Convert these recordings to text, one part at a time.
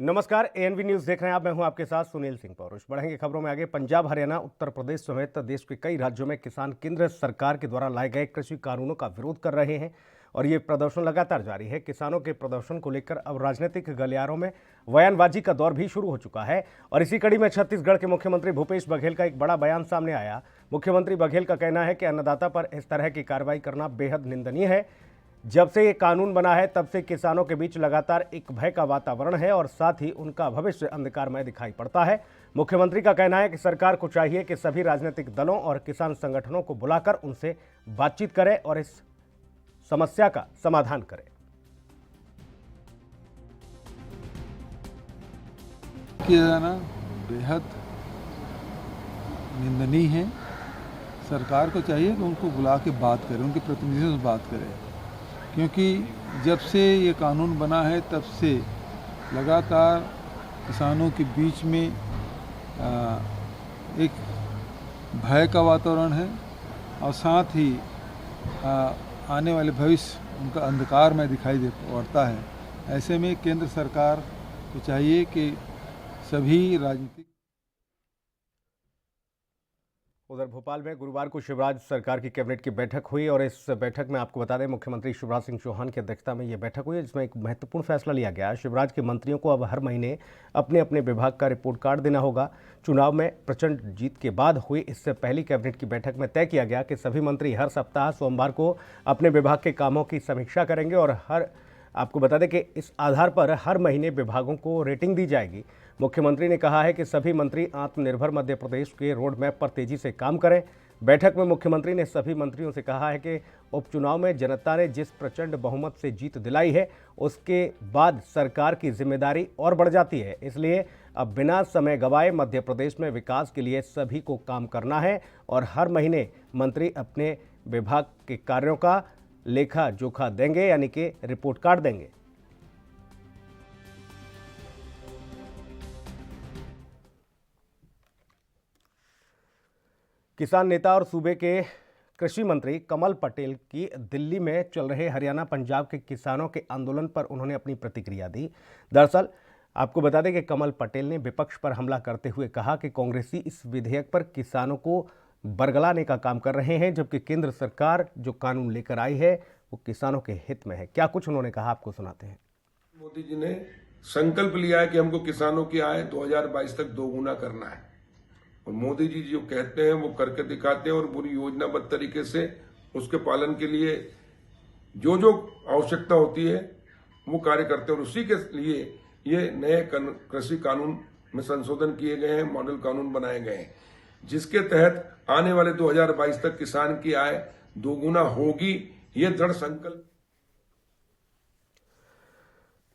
नमस्कार, एएनवी न्यूज देख रहे हैं आप। मैं हूं आपके साथ सुनील सिंह पौरुष। बढ़ेंगे खबरों में आगे। पंजाब, हरियाणा, उत्तर प्रदेश समेत देश के कई राज्यों में किसान केंद्र सरकार के द्वारा लाए गए कृषि कानूनों का विरोध कर रहे हैं और ये प्रदर्शन लगातार जारी है। किसानों के प्रदर्शन को लेकर अब राजनीतिक गलियारों में बयानबाजी का दौर भी शुरू हो चुका है और इसी कड़ी में छत्तीसगढ़ के मुख्यमंत्री भूपेश बघेल का एक बड़ा बयान सामने आया। मुख्यमंत्री बघेल का कहना है कि अन्नदाता पर इस तरह की कार्रवाई करना बेहद निंदनीय है। जब से ये कानून बना है तब से किसानों के बीच लगातार एक भय का वातावरण है और साथ ही उनका भविष्य अंधकारमय दिखाई पड़ता है। मुख्यमंत्री का कहना है कि सरकार को चाहिए कि सभी राजनीतिक दलों और किसान संगठनों को बुलाकर उनसे बातचीत करे और इस समस्या का समाधान करे। किया जाना बेहद निंदनीय है। सरकार को चाहिए कि उनको बुला के बात करें, उनके प्रतिनिधियों से बात करें, क्योंकि जब से ये कानून बना है तब से लगातार किसानों के बीच में एक भय का वातावरण है और साथ ही आने वाले भविष्य उनका अंधकार में दिखाई पड़ता है। ऐसे में केंद्र सरकार को चाहिए कि सभी राजनीतिक। उधर भोपाल में गुरुवार को शिवराज सरकार की कैबिनेट की बैठक हुई और इस बैठक में आपको बता दें मुख्यमंत्री शिवराज सिंह चौहान की अध्यक्षता में यह बैठक हुई जिसमें एक महत्वपूर्ण फैसला लिया गया। शिवराज के मंत्रियों को अब हर महीने अपने अपने विभाग का रिपोर्ट कार्ड देना होगा। चुनाव में प्रचंड जीत के बाद हुई इससे पहली कैबिनेट की बैठक में तय किया गया कि सभी मंत्री हर सप्ताह सोमवार को अपने विभाग के कामों की समीक्षा करेंगे और आपको बता दें कि इस आधार पर हर महीने विभागों को रेटिंग दी जाएगी। मुख्यमंत्री ने कहा है कि सभी मंत्री आत्मनिर्भर मध्य प्रदेश के रोड मैप पर तेजी से काम करें। बैठक में मुख्यमंत्री ने सभी मंत्रियों से कहा है कि उपचुनाव में जनता ने जिस प्रचंड बहुमत से जीत दिलाई है उसके बाद सरकार की जिम्मेदारी और बढ़ जाती है, इसलिए अब बिना समय गंवाए मध्य प्रदेश में विकास के लिए सभी को काम करना है और हर महीने मंत्री अपने विभाग के कार्यों का लेखा जोखा देंगे, यानी कि रिपोर्ट कार्ड देंगे। किसान नेता और सूबे के कृषि मंत्री कमल पटेल की दिल्ली में चल रहे हरियाणा पंजाब के किसानों के आंदोलन पर उन्होंने अपनी प्रतिक्रिया दी। दरअसल आपको बता दें कि कमल पटेल ने विपक्ष पर हमला करते हुए कहा कि कांग्रेसी इस विधेयक पर किसानों को बरगलाने का काम कर रहे हैं, जबकि केंद्र सरकार जो कानून लेकर आई है वो किसानों के हित में है। क्या कुछ उन्होंने कहा, आपको सुनाते हैं। मोदी जी ने संकल्प लिया है कि हमको किसानों की आय 2022 तक दोगुना करना है और मोदी जी जो कहते हैं वो करके दिखाते हैं और पूरी योजनाबद्ध तरीके से उसके पालन के लिए जो जो आवश्यकता होती है वो कार्य करते हैं और उसी के लिए ये नए कृषि कानून में संशोधन किए गए हैं, मॉडल कानून बनाए गए हैं, जिसके तहत आने वाले 2022 तक किसान की आय दोगुना होगी। ये दृढ़ संकल्प।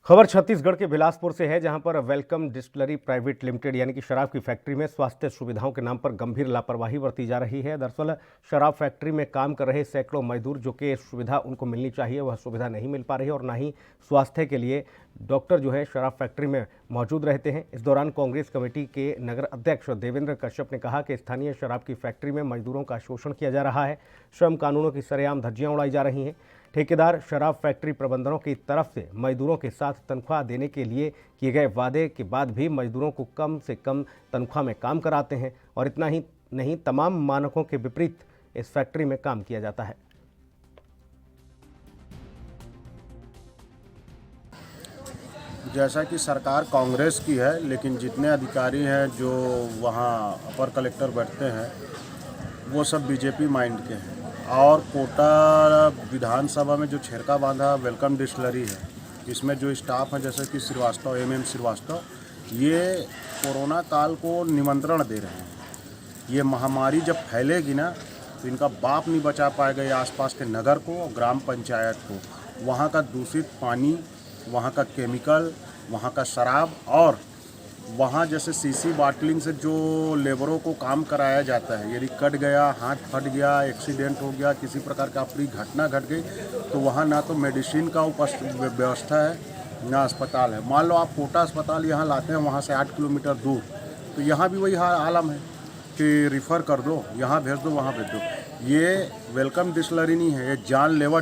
खबर छत्तीसगढ़ के बिलासपुर से है, जहां पर वेलकम डिस्टिलरी प्राइवेट लिमिटेड यानी कि शराब की फैक्ट्री में स्वास्थ्य सुविधाओं के नाम पर गंभीर लापरवाही बरती जा रही है। दरअसल शराब फैक्ट्री में काम कर रहे सैकड़ों मजदूर जो कि सुविधा उनको मिलनी चाहिए वह सुविधा नहीं मिल पा रही है और ना ही स्वास्थ्य के लिए डॉक्टर जो है शराब फैक्ट्री में मौजूद रहते हैं। इस दौरान कांग्रेस कमेटी के नगर अध्यक्ष देवेंद्र कश्यप ने कहा कि स्थानीय शराब की फैक्ट्री में मजदूरों का शोषण किया जा रहा है, श्रम कानूनों की सरेआम धज्जियां उड़ाई जा रही हैं। ठेकेदार शराब फैक्ट्री प्रबंधनों की तरफ से मजदूरों के साथ तनख्वाह देने के लिए किए गए वादे के बाद भी मजदूरों को कम से कम तनख्वाह में काम कराते हैं और इतना ही नहीं, तमाम मानकों के विपरीत इस फैक्ट्री में काम किया जाता है। जैसा कि सरकार कांग्रेस की है, लेकिन जितने अधिकारी हैं जो वहाँ अपर कलेक्टर बैठते हैं वो सब बीजेपी माइंड के हैं और कोटा विधानसभा में जो छेरका बांधा वेलकम डिस्टिलरी है, इसमें जो स्टाफ है जैसे कि श्रीवास्तव, MM श्रीवास्तव, ये कोरोना काल को निमंत्रण दे रहे हैं। ये महामारी जब फैलेगी ना तो इनका बाप नहीं बचा पाएगा ये आसपास के नगर को और ग्राम पंचायत को। वहाँ का दूषित पानी, वहाँ का केमिकल, वहाँ का शराब और वहाँ जैसे सीसी बाटलिंग से जो लेबरों को काम कराया जाता है, यदि कट गया, हाथ फट गया, एक्सीडेंट हो गया, किसी प्रकार का अप्रिय घटना घट गई तो वहाँ ना तो मेडिसिन का व्यवस्था है ना अस्पताल है। मान लो आप कोटा अस्पताल यहाँ लाते हैं वहाँ से 8 किलोमीटर दूर, तो यहाँ भी वही आलम है कि रिफ़र कर दो, यहाँ भेज दो, वहाँ भेज दो। ये वेलकम डिस्टिलरी नहीं है, ये जानलेवा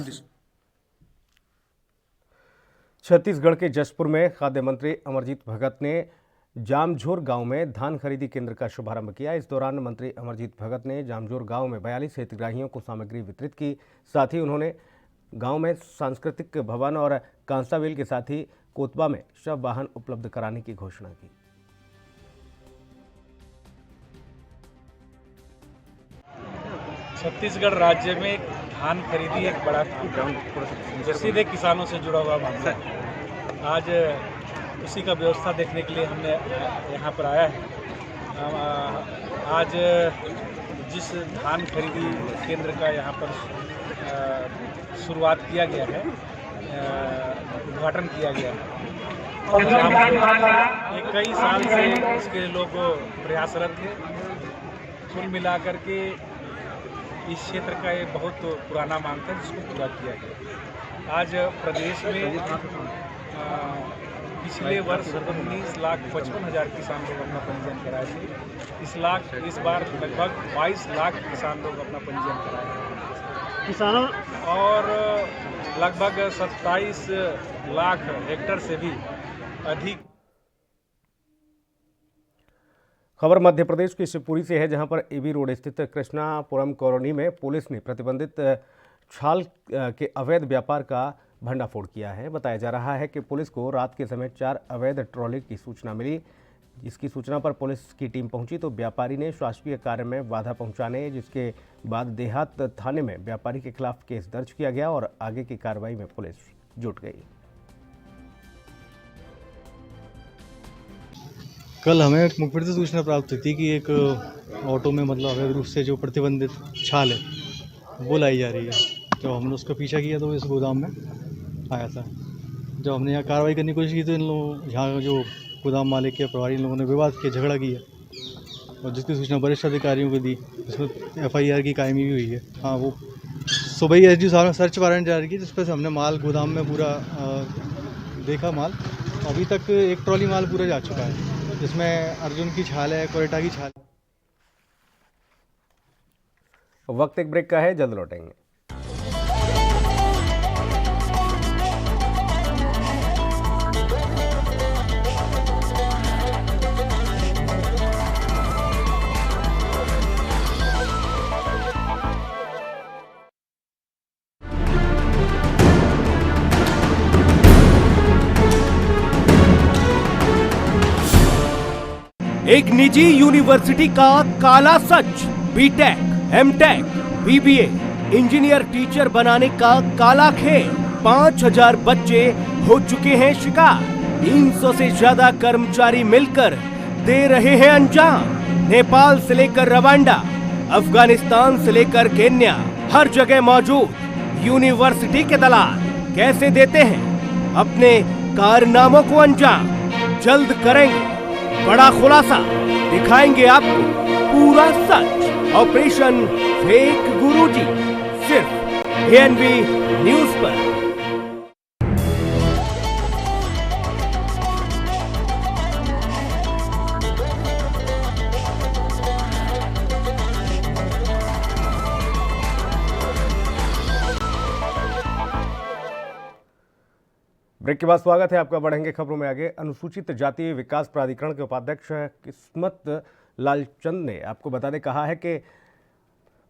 छत्तीसगढ़ के जशपुर में खाद्य मंत्री अमरजीत भगत ने जामझोर गांव में धान खरीदी केंद्र का शुभारंभ किया। इस दौरान मंत्री अमरजीत भगत ने जामझोर गांव में 42 हितग्राहियों को सामग्री वितरित की। साथ ही उन्होंने गांव में सांस्कृतिक भवन और कांसावेल के साथ ही कोतबा में शव वाहन उपलब्ध कराने की घोषणा की। छत्तीसगढ़ राज्य में धान खरीदी एक बड़ा जो सीधे किसानों से जुड़ा हुआ मामला है। आज उसी का व्यवस्था देखने के लिए हमने यहाँ पर आया है। आज जिस धान खरीदी केंद्र का यहाँ पर शुरुआत किया गया है, उद्घाटन किया गया है, ये कई साल से इसके लोग प्रयासरत थे। कुल मिलाकर के इस क्षेत्र का ये बहुत पुराना मांग था जिसको पूरा किया गया। आज प्रदेश में पिछले वर्ष 19,55,000 किसान लोग अपना पंजीयन कराए थे। इस बार लगभग 22 लाख किसान लोग अपना पंजीयन कराए हैं किसानों, और लगभग 27 लाख हेक्टेयर से भी अधिक। खबर मध्य प्रदेश की शिवपुरी से है, जहां पर एबी रोड स्थित कृष्णापुरम कॉलोनी में पुलिस ने प्रतिबंधित छाल के अवैध व्यापार का भंडाफोड़ किया है। बताया जा रहा है कि पुलिस को रात के समय 4 अवैध ट्रॉली की सूचना मिली। इसकी सूचना पर पुलिस की टीम पहुंची तो व्यापारी ने शासकीय कार्य में बाधा पहुंचाने, जिसके बाद देहात थाने में व्यापारी के खिलाफ केस दर्ज किया गया और आगे की कार्रवाई में पुलिस जुट गई। कल हमें मुखबिर से सूचना प्राप्त हुई थी कि एक ऑटो में मतलब अवैध रूप से जो प्रतिबंधित छाल है वो लाई जा रही है। जब हमने उसका पीछा किया तो इस गोदाम में आया था। जब हमने यहाँ कार्रवाई करने की कोशिश की तो इन लोगों यहाँ जो गोदाम मालिक या प्रभारी इन लोगों ने विवाद किया, झगड़ा किया, और जिसकी सूचना वरिष्ठ अधिकारियों को दी, जिसमें FIR की कायमी भी हुई है। हाँ, वो सुबह ही SDO साहब ने सर्च वारंट जारी की, जिस पर से हमने माल गोदाम में पूरा देखा माल। अभी तक एक ट्रॉली माल पूरा जा चुका है, जिसमें अर्जुन की छाल है, कोरेटा की छाल। वक्त एक ब्रेक का है, जल्द लौटेंगे। एक निजी यूनिवर्सिटी का काला सच, BTech, MTech, BBA, engineer teacher बनाने का काला खेल। 5,000 बच्चे हो चुके हैं शिकार। 300 से ज्यादा कर्मचारी मिलकर दे रहे हैं अंजाम। नेपाल से लेकर रवांडा, अफगानिस्तान से लेकर केन्या, हर जगह मौजूद यूनिवर्सिटी के दलाल कैसे देते हैं अपने कारनामों को अंजाम। जल्द करेंगे बड़ा खुलासा, दिखाएंगे आपको पूरा सच। ऑपरेशन फेक गुरुजी, सिर्फ ANV न्यूज पर। ब्रेक के बाद स्वागत है आपका। बढ़ेंगे खबरों में आगे। अनुसूचित जाति विकास प्राधिकरण के उपाध्यक्ष किस्मत लालचंद ने आपको बताने कहा है कि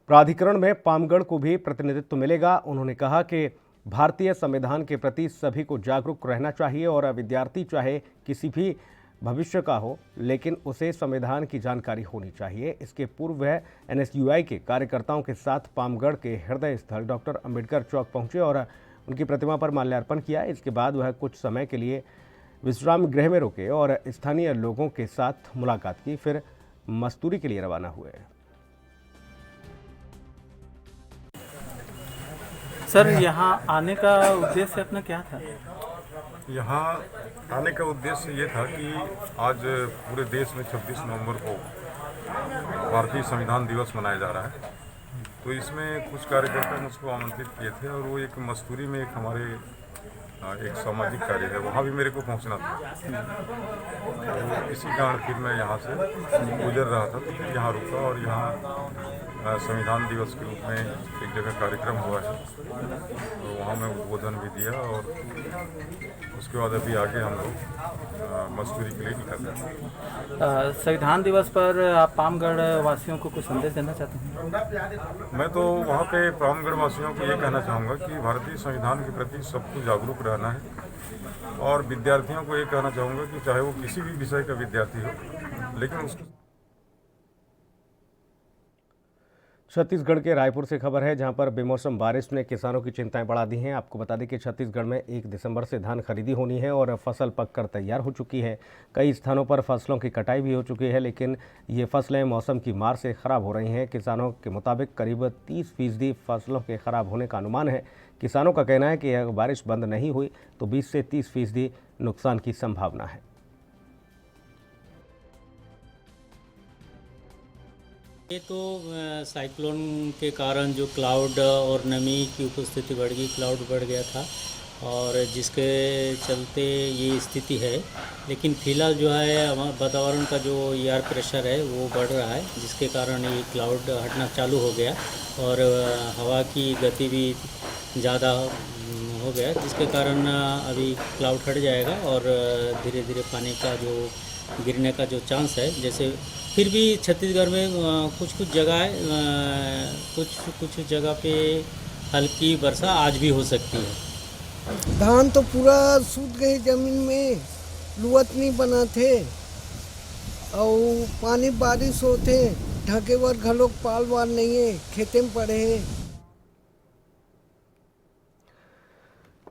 प्राधिकरण में पामगढ़ को भी प्रतिनिधित्व मिलेगा। उन्होंने कहा कि भारतीय संविधान के प्रति सभी को जागरूक रहना चाहिए और विद्यार्थी चाहे किसी भी भविष्य का हो, लेकिन उसे संविधान की जानकारी होनी चाहिए। इसके पूर्व वह NSUI के कार्यकर्ताओं के साथ पामगढ़ के हृदय स्थल डॉक्टर अंबेडकर चौक पहुंचे और उनकी प्रतिमा पर माल्यार्पण किया। इसके बाद वह कुछ समय के लिए विश्राम गृह में रुके और स्थानीय लोगों के साथ मुलाकात की, फिर मस्तूरी के लिए रवाना हुए। सर, यहाँ आने का उद्देश्य अपना क्या था? यहाँ आने का उद्देश्य ये था कि आज पूरे देश में 26 नवंबर को भारतीय संविधान दिवस मनाया जा रहा है। तो इसमें कुछ कार्यकर्ता मुझको आमंत्रित किए थे और वो एक मस्तूरी में एक हमारे एक सामाजिक कार्य है, वहाँ भी मेरे को पहुँचना था। तो इसी कारण फिर मैं यहाँ से गुजर रहा था तो फिर यहाँ रुका और यहाँ संविधान दिवस के रूप में एक जगह कार्यक्रम हुआ है, तो वहाँ मैं उद्बोधन भी दिया और उसके बाद अभी आगे हम लोग मजदूरी के लिए निकल रहे हैं। संविधान दिवस पर आप पामगढ़ वासियों को कुछ संदेश देना चाहते हैं? मैं तो वहाँ पे पामगढ़ वासियों को ये कहना चाहूँगा कि भारतीय संविधान के प्रति सबको जागरूक रहना है और विद्यार्थियों को ये कहना चाहूँगा कि चाहे वो किसी भी विषय का विद्यार्थी हो, लेकिन उसको छत्तीसगढ़ के रायपुर से खबर है, जहां पर बेमौसम बारिश ने किसानों की चिंताएं बढ़ा दी हैं। आपको बता दें कि छत्तीसगढ़ में 1 दिसंबर से धान खरीदी होनी है और फसल पककर तैयार हो चुकी है। कई स्थानों पर फसलों की कटाई भी हो चुकी है, लेकिन ये फसलें मौसम की मार से ख़राब हो रही हैं। किसानों के मुताबिक करीब 30% फसलों के ख़राब होने का अनुमान है। किसानों का कहना है कि अगर बारिश बंद नहीं हुई तो 20 से 30% नुकसान की संभावना है। ये तो साइक्लोन के कारण जो क्लाउड और नमी की उपस्थिति बढ़ गई, क्लाउड बढ़ गया था और जिसके चलते ये स्थिति है। लेकिन फिलहाल जो है वातावरण का जो एयर प्रेशर है वो बढ़ रहा है, जिसके कारण ये क्लाउड हटना चालू हो गया और हवा की गति भी ज़्यादा हो गया, जिसके कारण अभी क्लाउड हट जाएगा और धीरे धीरे पानी का जो गिरने का जो चांस है, जैसे फिर भी छत्तीसगढ़ में कुछ जगह पे हल्की वर्षा आज भी हो सकती है। धान तो पूरा सूख गए जमीन में, लुअत नहीं बना थे और पानी बारिश होते ढके वर घलोक पाल वाल नहीं है, खेते में पड़े हैं।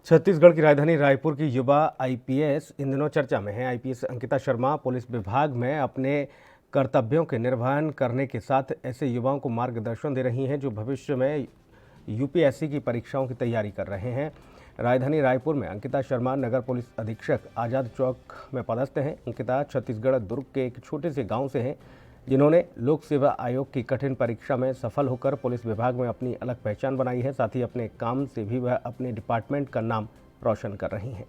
छत्तीसगढ़ की राजधानी रायपुर की युवा आईपीएस इन दिनों चर्चा में है। आईपीएस अंकिता शर्मा पुलिस विभाग में अपने कर्तव्यों के निर्वहन करने के साथ ऐसे युवाओं को मार्गदर्शन दे रही हैं जो भविष्य में यूपीएससी की परीक्षाओं की तैयारी कर रहे हैं। राजधानी रायपुर में अंकिता शर्मा नगर पुलिस अधीक्षक आज़ाद चौक में पदस्थ हैं। अंकिता छत्तीसगढ़ दुर्ग के एक छोटे से गांव से हैं, जिन्होंने लोक सेवा आयोग की कठिन परीक्षा में सफल होकर पुलिस विभाग में अपनी अलग पहचान बनाई है। साथ ही अपने काम से भी वह अपने डिपार्टमेंट का नाम रोशन कर रही हैं।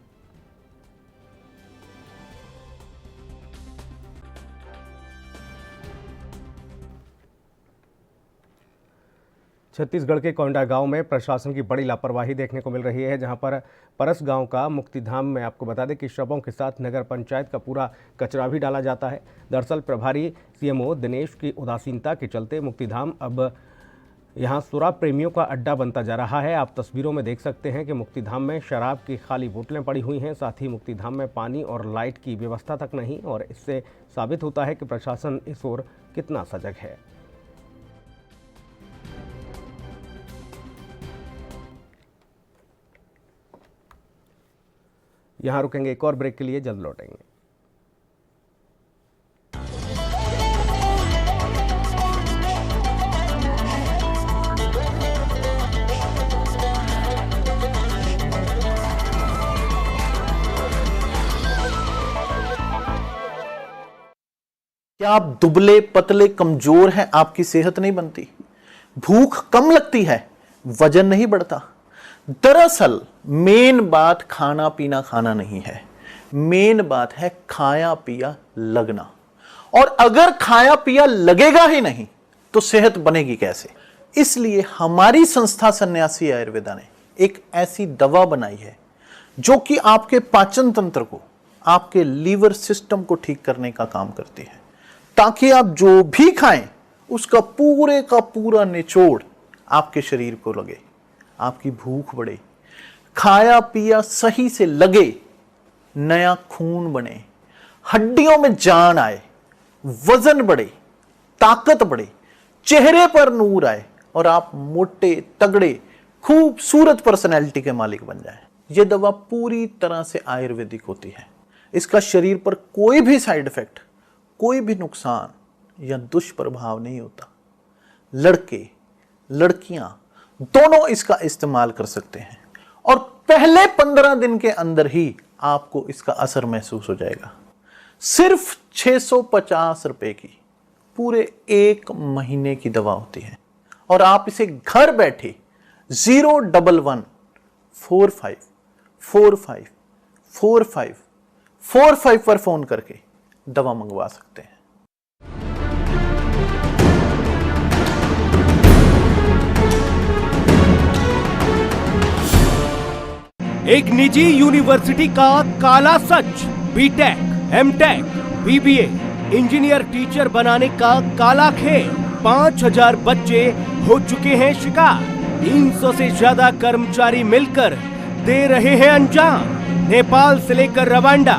छत्तीसगढ़ के कोंडा गांव में प्रशासन की बड़ी लापरवाही देखने को मिल रही है, जहां पर परस गांव का मुक्तिधाम में आपको बता दें कि शवों के साथ नगर पंचायत का पूरा कचरा भी डाला जाता है। दरअसल प्रभारी सीएमओ दिनेश की उदासीनता के चलते मुक्तिधाम अब यहां शराब प्रेमियों का अड्डा बनता जा रहा है। आप तस्वीरों में देख सकते हैं कि मुक्तिधाम में शराब की खाली बोतलें पड़ी हुई हैं। साथ ही मुक्तिधाम में पानी और लाइट की व्यवस्था तक नहीं, और इससे साबित होता है कि प्रशासन इस ओर कितना सजग है। यहाँ रुकेंगे एक और ब्रेक के लिए, जल्द लौटेंगे। क्या आप दुबले पतले कमजोर हैं? आपकी सेहत नहीं बनती, भूख कम लगती है, वजन नहीं बढ़ता। दरअसल मेन बात खाना पीना खाना नहीं है, मेन बात है खाया पिया लगना। और अगर खाया पिया लगेगा ही नहीं तो सेहत बनेगी कैसे? इसलिए हमारी संस्था सन्यासी आयुर्वेदा ने एक ऐसी दवा बनाई है जो कि आपके पाचन तंत्र को, आपके लीवर सिस्टम को ठीक करने का काम करती है, ताकि आप जो भी खाएं उसका पूरे का पूरा निचोड़ आपके शरीर को लगे, आपकी भूख बढ़े, खाया पिया सही से लगे, नया खून बने, हड्डियों में जान आए, वजन बढ़े, ताकत बढ़े, चेहरे पर नूर आए और आप मोटे तगड़े खूबसूरत पर्सनैलिटी के मालिक बन जाएं। यह दवा पूरी तरह से आयुर्वेदिक होती है। इसका शरीर पर कोई भी साइड इफेक्ट, कोई भी नुकसान या दुष्प्रभाव नहीं होता। लड़के लड़कियां दोनों इसका इस्तेमाल कर सकते हैं और पहले 15 दिन के अंदर ही आपको इसका असर महसूस हो जाएगा। सिर्फ 650 रुपए की पूरे 1 महीने की दवा होती है और आप इसे घर बैठे 01145454545 पर फोन करके दवा मंगवा सकते हैं। एक निजी यूनिवर्सिटी का काला सच। BTech, MTech, BBA, engineer teacher बनाने का काला खेल। 5000 बच्चे हो चुके हैं शिकार। 300 से ज्यादा कर्मचारी मिलकर दे रहे हैं अंजाम। नेपाल से लेकर रवांडा,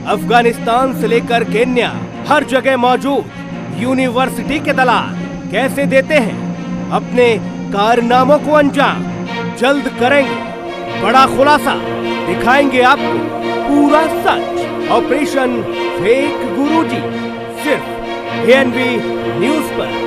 अफगानिस्तान से लेकर केन्या, हर जगह मौजूद यूनिवर्सिटी के दलाल कैसे देते हैं अपने कारनामों को अंजाम। जल्द करेंगे बड़ा खुलासा, दिखाएंगे आपको पूरा सच। ऑपरेशन फेक गुरुजी, सिर्फ एएनबी न्यूज पर।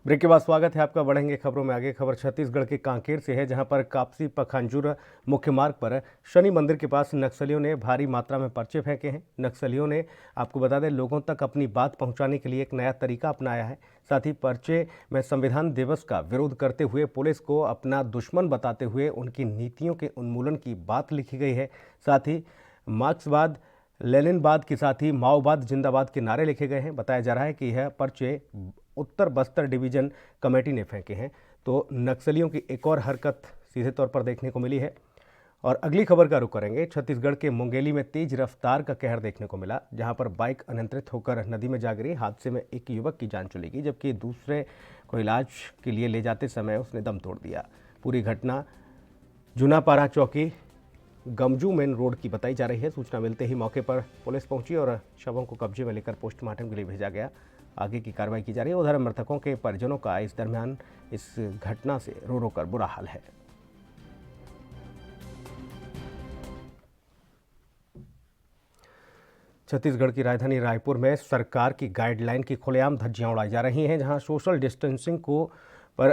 ब्रेक के बाद स्वागत है आपका। बढ़ेंगे खबरों में आगे। खबर छत्तीसगढ़ के कांकेर से है, जहां पर कापसी पखांजूर मुख्य मार्ग पर शनि मंदिर के पास नक्सलियों ने भारी मात्रा में पर्चे फेंके हैं। नक्सलियों ने, आपको बता दें, लोगों तक अपनी बात पहुंचाने के लिए एक नया तरीका अपनाया है। साथ ही पर्चे में संविधान दिवस का विरोध करते हुए पुलिस को अपना दुश्मन बताते हुए उनकी नीतियों के उन्मूलन की बात लिखी गई है। साथ ही मार्क्सवाद, लेनिनवाद के साथ ही माओवाद जिंदाबाद के नारे लिखे गए हैं। बताया जा रहा है कि यह पर्चे उत्तर बस्तर डिवीजन कमेटी ने फेंके हैं। तो नक्सलियों की एक और हरकत सीधे तौर पर देखने को मिली है। और अगली खबर का रुख करेंगे। छत्तीसगढ़ के मुंगेली में तेज रफ्तार का कहर देखने को मिला, जहां पर बाइक अनियंत्रित होकर नदी में जा गिरी। हादसे में एक युवक की जान चली गई, जबकि दूसरे को इलाज के लिए ले जाते समय उसने दम तोड़ दिया। पूरी घटना जूनापारा चौकी गमजू मेन रोड की बताई जा रही है। सूचना मिलते ही मौके पर पुलिस पहुंची और शवों को कब्जे में लेकर पोस्टमार्टम के लिए भेजा गया। आगे की कार्रवाई की जा रही है। उधर मृतकों के परिजनों का इस दरमियान इस घटना से रो रो कर बुरा हाल है। छत्तीसगढ़ की राजधानी रायपुर में सरकार की गाइडलाइन की खुलेआम धज्जियां उड़ाई जा रही हैं, जहां सोशल डिस्टेंसिंग को पर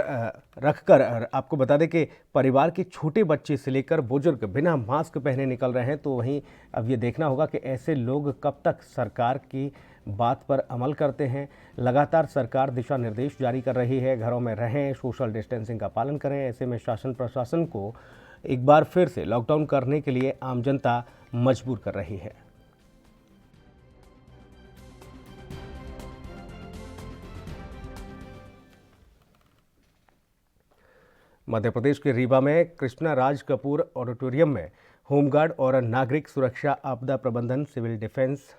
रखकर आपको बता दें कि परिवार के छोटे बच्चे से लेकर बुजुर्ग बिना मास्क पहने निकल रहे हैं। तो वहीं अब ये देखना होगा कि ऐसे लोग कब तक सरकार की बात पर अमल करते हैं। लगातार सरकार दिशा निर्देश जारी कर रही है, घरों में रहें, सोशल डिस्टेंसिंग का पालन करें। ऐसे में शासन प्रशासन को एक बार फिर से लॉकडाउन करने के लिए आम जनता मजबूर कर रही है। मध्य प्रदेश के रीवा में कृष्णा राज कपूर ऑडिटोरियम में होमगार्ड और नागरिक सुरक्षा, आपदा प्रबंधन, सिविल डिफेंस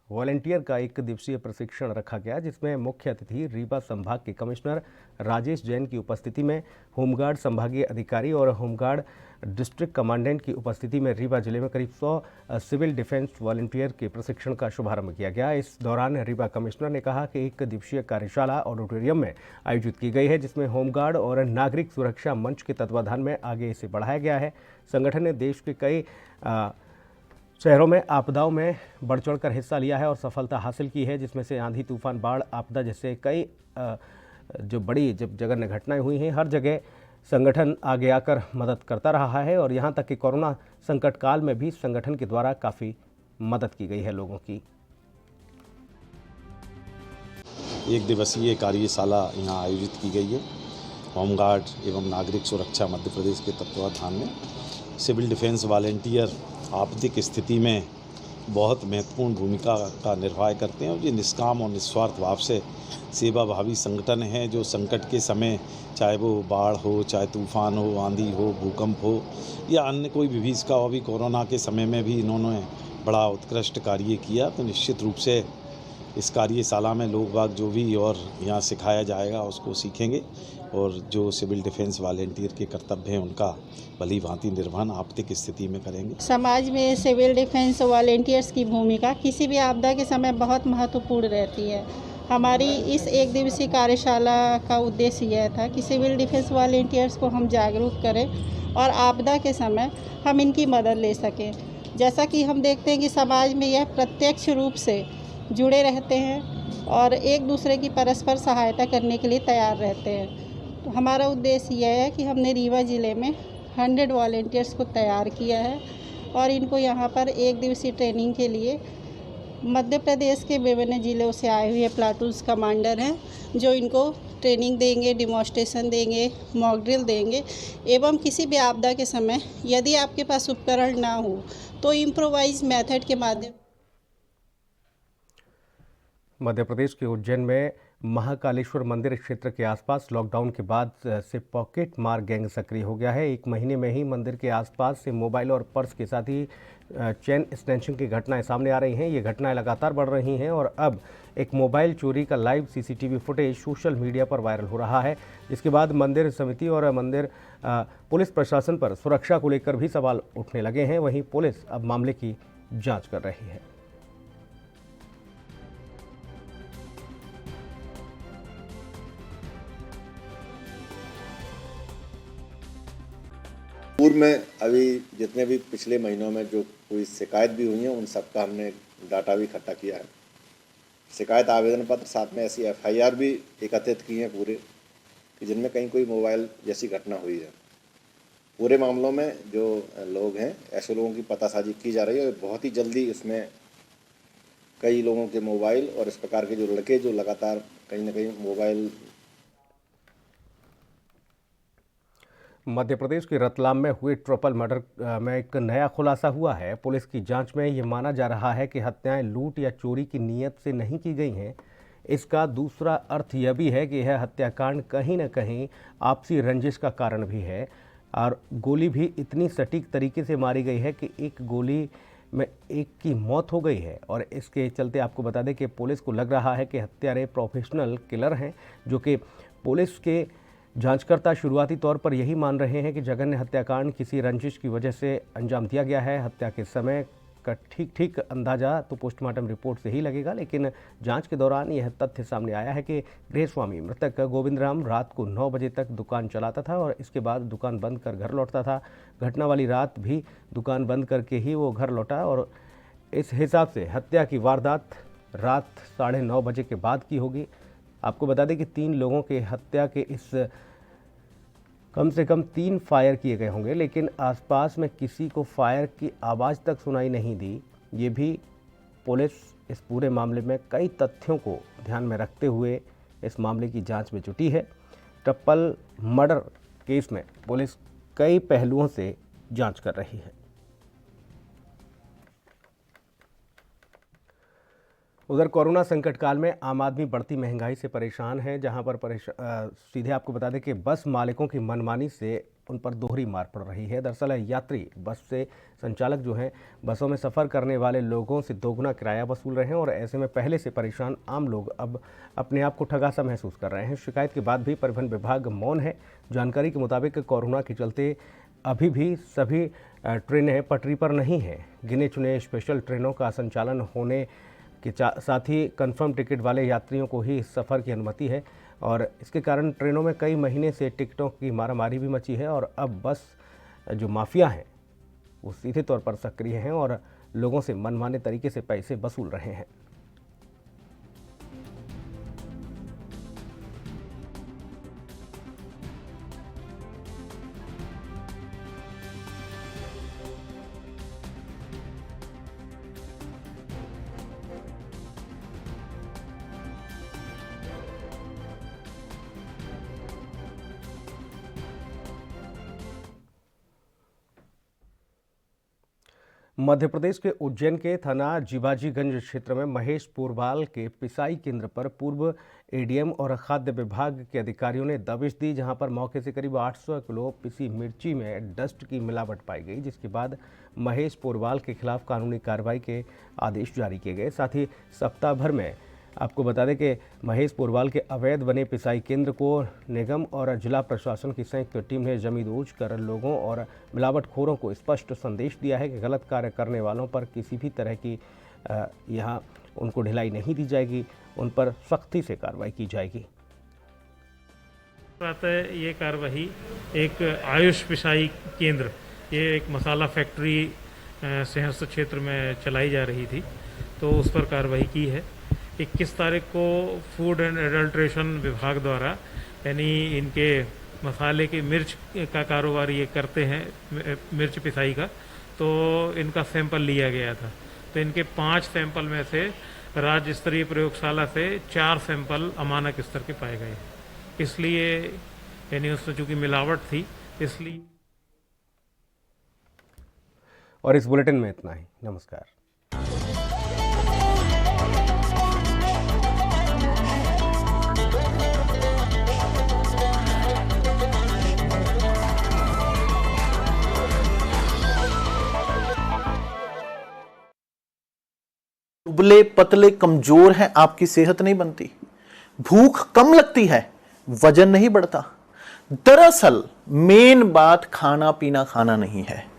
वॉलंटियर का एक दिवसीय प्रशिक्षण रखा गया, जिसमें मुख्य अतिथि रीवा संभाग के कमिश्नर राजेश जैन की उपस्थिति में होमगार्ड संभागीय अधिकारी और होमगार्ड डिस्ट्रिक्ट कमांडेंट की उपस्थिति में रीवा जिले में करीब 100 सिविल डिफेंस वॉलंटियर के प्रशिक्षण का शुभारंभ किया गया। इस दौरान रीवा कमिश्नर ने कहा कि एक दिवसीय कार्यशाला ऑडिटोरियम में आयोजित की गई है, जिसमें होमगार्ड और नागरिक सुरक्षा मंच के तत्वाधान में आगे इसे बढ़ाया गया है। संगठन ने देश के कई शहरों में आपदाओं में बढ़ चढ़कर हिस्सा लिया है और सफलता हासिल की है, जिसमें से आंधी, तूफान, बाढ़, आपदा जैसे कई जो बड़ी जघन्य घटनाएं हुई हैं, हर जगह संगठन आगे आकर मदद करता रहा है। और यहां तक कि कोरोना संकट काल में भी संगठन के द्वारा काफ़ी मदद की गई है लोगों की। एक दिवसीय कार्यशाला यहाँ आयोजित की गई है। होमगार्ड एवं नागरिक सुरक्षा मध्य प्रदेश के तत्वाधान में सिविल डिफेंस वॉलंटियर आपदिक स्थिति में बहुत महत्वपूर्ण भूमिका का निर्वाह करते हैं और ये निष्काम और निस्वार्थ भाव से सेवाभावी संगठन है, जो संकट के समय, चाहे वो बाढ़ हो, चाहे तूफान हो, आंधी हो, भूकंप हो या अन्य कोई भी इसका, अभी कोरोना के समय में भी इन्होंने बड़ा उत्कृष्ट कार्य किया। तो निश्चित रूप से इस कार्यशाला में लोग बाग जो भी और यहाँ सिखाया जाएगा उसको सीखेंगे और जो सिविल डिफेंस वॉलंटियर के कर्तव्य हैं उनका भली भांति निर्वहन आपतिक स्थिति में करेंगे। समाज में सिविल डिफेंस वॉलंटियर्स की भूमिका किसी भी आपदा के समय बहुत महत्वपूर्ण रहती है। हमारी इस एक दिवसीय कार्यशाला का उद्देश्य यह था कि सिविल डिफेंस वॉलंटियर्स को हम जागरूक करें और आपदा के समय हम इनकी मदद ले सकें। जैसा कि हम देखते हैं कि समाज में यह प्रत्यक्ष रूप से जुड़े रहते हैं और एक दूसरे की परस्पर सहायता करने के लिए तैयार रहते हैं। तो हमारा उद्देश्य यह है कि हमने रीवा ज़िले में 100 वॉलंटियर्स को तैयार किया है और इनको यहाँ पर एक दिवसीय ट्रेनिंग के लिए मध्य प्रदेश के विभिन्न ज़िलों से आए हुए प्लाटून्स कमांडर हैं, जो इनको ट्रेनिंग देंगे, डिमॉन्स्ट्रेशन देंगे, मॉक ड्रिल देंगे एवं किसी भी आपदा के समय यदि आपके पास उपकरण ना हो तो इम्प्रोवाइज मेथड के माध्यम। मध्य प्रदेश के उज्जैन में महाकालेश्वर मंदिर क्षेत्र के आसपास लॉकडाउन के बाद से पॉकेट मार गैंग सक्रिय हो गया है। एक महीने में ही मंदिर के आसपास से मोबाइल और पर्स के साथ ही चेन स्नैचिंग की घटनाएं सामने आ रही हैं। ये घटनाएं लगातार बढ़ रही हैं और अब एक मोबाइल चोरी का live CCTV footage social media पर वायरल हो रहा है, जिसके बाद मंदिर समिति और मंदिर पुलिस प्रशासन पर सुरक्षा को लेकर भी सवाल उठने लगे हैं। वहीं पुलिस अब मामले की जाँच कर रही है। पूर्व में अभी जितने भी पिछले महीनों में जो कोई शिकायत भी हुई है उन सबका हमने डाटा भी इकट्ठा किया है। शिकायत आवेदन पत्र साथ में ऐसी FIR भी एकत्रित की हैं पूरे कि जिनमें कहीं कोई मोबाइल जैसी घटना हुई है। पूरे मामलों में जो लोग हैं ऐसे लोगों की पतासाजी की जा रही है और बहुत ही जल्दी इसमें कई लोगों के मोबाइल और इस प्रकार के जो लड़के जो लगातार कहीं ना कहीं मोबाइल। मध्य प्रदेश के रतलाम में हुए ट्रिपल मर्डर में एक नया खुलासा हुआ है। पुलिस की जांच में ये माना जा रहा है कि हत्याएं लूट या चोरी की नीयत से नहीं की गई हैं। इसका दूसरा अर्थ यह भी है कि यह हत्याकांड कहीं न कहीं आपसी रंजिश का कारण भी है और गोली भी इतनी सटीक तरीके से मारी गई है कि एक गोली में एक की मौत हो गई है। और इसके चलते आपको बता दें कि पुलिस को लग रहा है कि हत्यारे प्रोफेशनल किलर हैं, जो कि पुलिस के जांचकर्ता शुरुआती तौर पर यही मान रहे हैं कि जघन्य हत्याकांड किसी रंजिश की वजह से अंजाम दिया गया है। हत्या के समय का ठीक अंदाज़ा तो पोस्टमार्टम रिपोर्ट से ही लगेगा, लेकिन जांच के दौरान यह तथ्य सामने आया है कि गृहस्वामी मृतक गोविंद राम रात को 9 बजे तक दुकान चलाता था और इसके बाद दुकान बंद कर घर लौटता था। घटना वाली रात भी दुकान बंद करके ही वो घर लौटा और इस हिसाब से हत्या की वारदात रात 9:30 बजे के बाद की होगी। आपको बता दें कि 3 लोगों के हत्या के इस कम से कम 3 फायर किए गए होंगे, लेकिन आसपास में किसी को फायर की आवाज़ तक सुनाई नहीं दी। ये भी पुलिस इस पूरे मामले में कई तथ्यों को ध्यान में रखते हुए इस मामले की जांच में जुटी है। ट्रिपल मर्डर केस में पुलिस कई पहलुओं से जांच कर रही है। उधर कोरोना संकट काल में आम आदमी बढ़ती महंगाई से परेशान है, जहां पर सीधे आपको बता दें कि बस मालिकों की मनमानी से उन पर दोहरी मार पड़ रही है। दरअसल यात्री बस से संचालक जो हैं बसों में सफ़र करने वाले लोगों से दोगुना किराया वसूल रहे हैं और ऐसे में पहले से परेशान आम लोग अब अपने आप को ठगा सा महसूस कर रहे हैं। शिकायत के बाद भी परिवहन विभाग मौन है। जानकारी के मुताबिक कोरोना के चलते अभी भी सभी ट्रेनें पटरी पर नहीं हैं। गिने चुने स्पेशल ट्रेनों का संचालन होने के साथ ही कंफर्म टिकट वाले यात्रियों को ही इस सफ़र की अनुमति है और इसके कारण ट्रेनों में कई महीने से टिकटों की मारामारी भी मची है और अब बस जो माफिया हैं वो सीधे तौर पर सक्रिय हैं और लोगों से मनमाने तरीके से पैसे वसूल रहे हैं। मध्य प्रदेश के उज्जैन के थाना जीवाजीगंज क्षेत्र में महेश पोरवाल के पिसाई केंद्र पर पूर्व एडीएम और खाद्य विभाग के अधिकारियों ने दबिश दी, जहां पर मौके से करीब 800 किलो पिसी मिर्ची में डस्ट की मिलावट पाई गई, जिसके बाद महेश पोरवाल के खिलाफ कानूनी कार्रवाई के आदेश जारी किए गए। साथ ही सप्ताह भर में आपको बता दें कि महेश पोरवाल के अवैध बने पिसाई केंद्र को निगम और जिला प्रशासन की संयुक्त टीम ने जमींदोज कर लोगों और मिलावटखोरों को स्पष्ट संदेश दिया है कि गलत कार्य करने वालों पर किसी भी तरह की यहाँ उनको ढिलाई नहीं दी जाएगी, उन पर सख्ती से कार्रवाई की जाएगी। ये कार्रवाई एक आयुष पिसाई केंद्र, ये एक मसाला फैक्ट्री सहस्त्र क्षेत्र में चलाई जा रही थी, तो उस पर कार्रवाई की है। 21 तारीख को फूड एंड एडल्ट्रेशन विभाग द्वारा, यानी इनके मसाले की मिर्च का कारोबार ये करते हैं, मिर्च पिसाई का, तो इनका सैंपल लिया गया था। तो इनके 5 सैंपल में से राज्य स्तरीय प्रयोगशाला से 4 सैंपल अमानक स्तर के पाए गए। इसलिए यानी उसमें चूँकि मिलावट थी इसलिए। और इस बुलेटिन में इतना ही। नमस्कार। दुबले पतले कमजोर हैं, आपकी सेहत नहीं बनती। भूख कम लगती है, वजन नहीं बढ़ता। दरअसल मेन बात खाना पीना खाना नहीं है।